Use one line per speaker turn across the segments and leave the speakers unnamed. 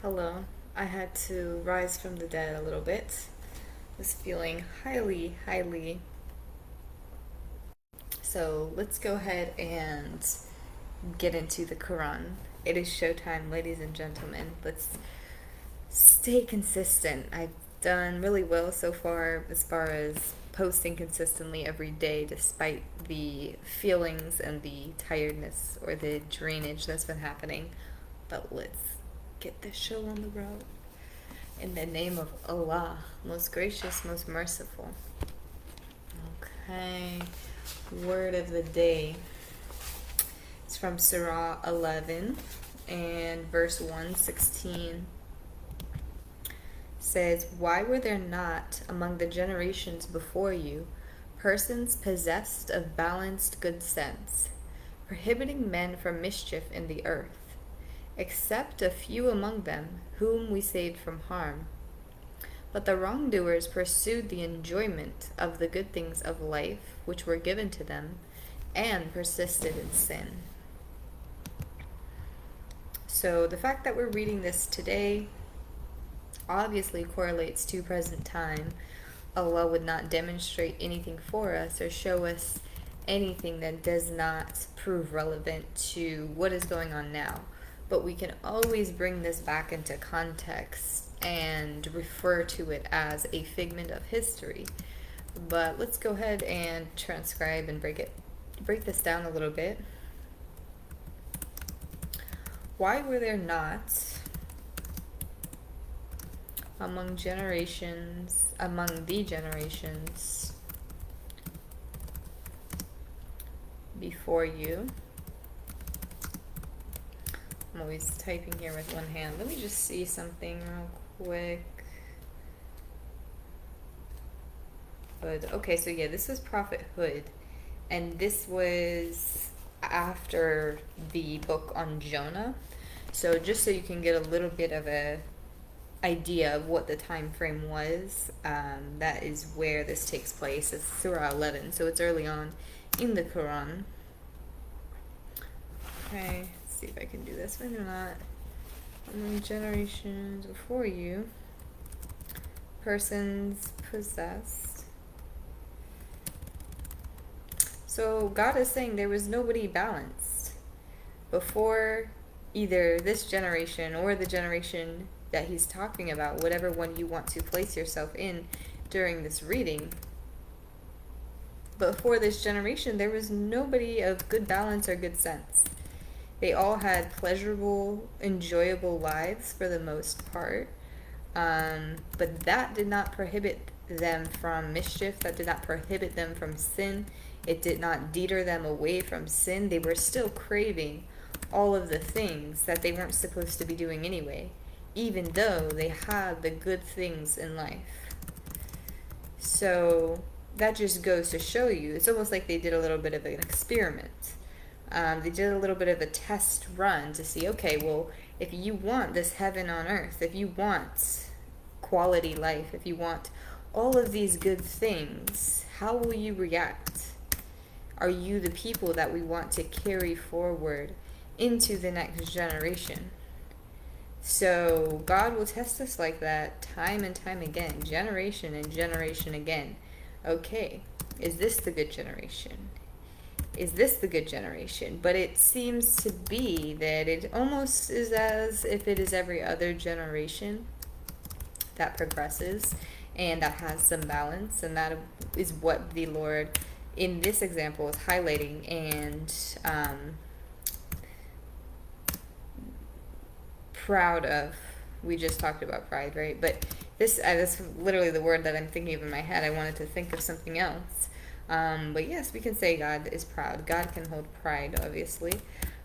Hello. I had to rise from the dead a little bit. Was feeling highly. So let's go ahead and get into the Quran. It is showtime, ladies and gentlemen. Let's stay consistent. I've done really well so far as posting consistently every day despite the feelings and the tiredness or the drainage that's been happening. But let's get this show on the road. In the name of Allah, most gracious, most merciful. Okay, word of the day. It's from Surah 11 and verse 116. Says, "Why were there not among the generations before you persons possessed of balanced good sense, prohibiting men from mischief in the earth, except a few among them, whom we saved from harm? But the wrongdoers pursued the enjoyment of the good things of life which were given to them, and persisted in sin." So the fact that we're reading this today obviously correlates to present time. Allah would not demonstrate anything for us or show us anything that does not prove relevant to what is going on now. But we can always bring this back into context and refer to it as a figment of history. But let's go ahead and transcribe and break this down a little bit. Why were there not among the generations before you? I'm always typing here with one hand. Let me just see something real quick. But okay, so yeah, this was prophethood, and this was after the book on Jonah. So just so you can get a little bit of a idea of what the time frame was, that is where this takes place. It's Surah 11, so it's early on in the Quran. Okay, let's see if I can do this. Maybe not. Among generations before you, persons possessed. So God is saying there was nobody balanced before either this generation or the generation that he's talking about, whatever one you want to place yourself in during this reading. Before this generation, there was nobody of good balance or good sense. They all had pleasurable, enjoyable lives for the most part, but that did not prohibit them from mischief. That did not prohibit them from sin. It did not deter them away from sin. They were still craving all of the things that they weren't supposed to be doing anyway, even though they had the good things in life. So that just goes to show you, it's almost like they did a little bit of an experiment. They did a little bit of a test run to see, okay, well, if you want this heaven on earth, if you want quality life, if you want all of these good things, how will you react? Are you the people that we want to carry forward into the next generation? So God will test us like that time and time again, generation and generation again. Okay, is this the good generation? Is this the good generation? But it seems to be that it almost is as if it is every other generation that progresses and that has some balance, and that is what the Lord in this example is highlighting and proud of. We just talked about pride, right? But that's literally the word that I'm thinking of in my head. I wanted to think of something else. But yes, we can say God is proud. God can hold pride, obviously.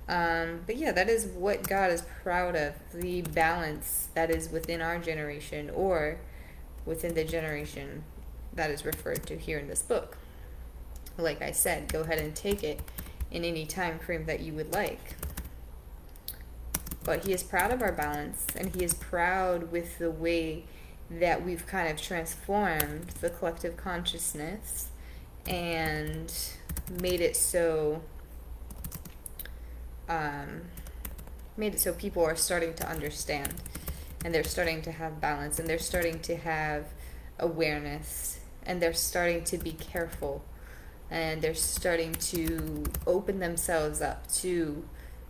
But yeah, that is what God is proud of. The balance that is within our generation or within the generation that is referred to here in this book. Like I said, go ahead and take it in any time frame that you would like. But he is proud of our balance, and he is proud with the way that we've kind of transformed the collective consciousness and made it so people are starting to understand and they're starting to have balance, and they're starting to have awareness, and they're starting to be careful, and they're starting to open themselves up to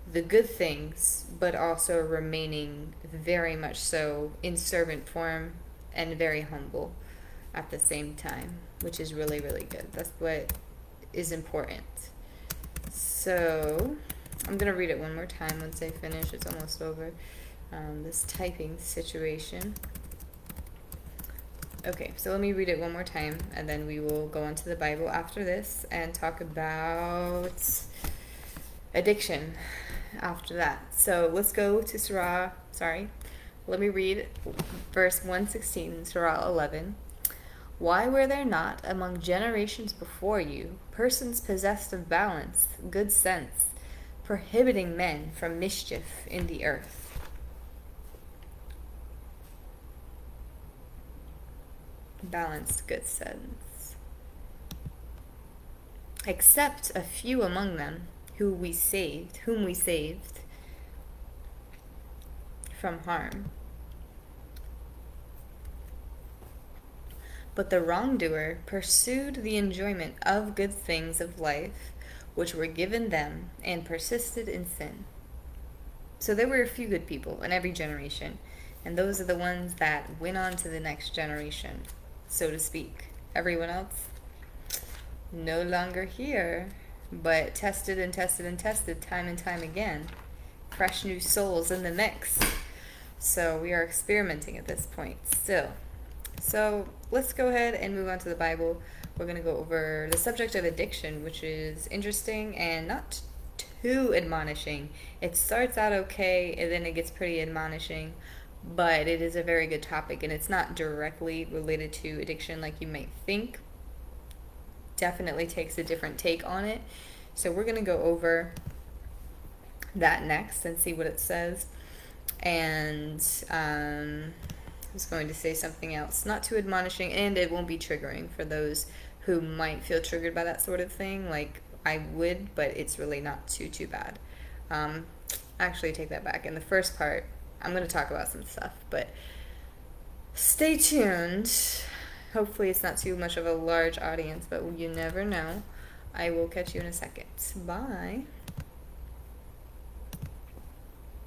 the good things, but also remaining very much so in servant form and very humble at the same time, which is really, really good. That's what is important. So I'm going to read it one more time once I finish. It's almost over. This typing situation. Okay, so let me read it one more time, and then we will go into the Bible after this and talk about addiction after that. So let's go to Surah. Let me read verse 116, Surah 11. Why were there not among generations before you persons possessed of balance, good sense, prohibiting men from mischief in the earth? Balanced good sense. Except a few among them whom we saved from harm. But the wrongdoer pursued the enjoyment of good things of life which were given them and persisted in sin. So there were a few good people in every generation, and those are the ones that went on to the next generation, so to speak. Everyone else, no longer here, but tested and tested and tested time and time again. Fresh new souls in the mix. So we are experimenting at this point still. So let's go ahead and move on to the Bible. We're going to go over the subject of addiction, which is interesting and not too admonishing. It starts out okay, and then it gets pretty admonishing, but it is a very good topic, and it's not directly related to addiction like you might think. Definitely takes a different take on it. So we're going to go over that next and see what it says. And I was going to say something else, not too admonishing, and it won't be triggering for those who might feel triggered by that sort of thing, like I would, but it's really not too bad. Actually, take that back. In the first part, I'm going to talk about some stuff, but stay tuned. Hopefully it's not too much of a large audience, but you never know. I will catch you in a second. Bye.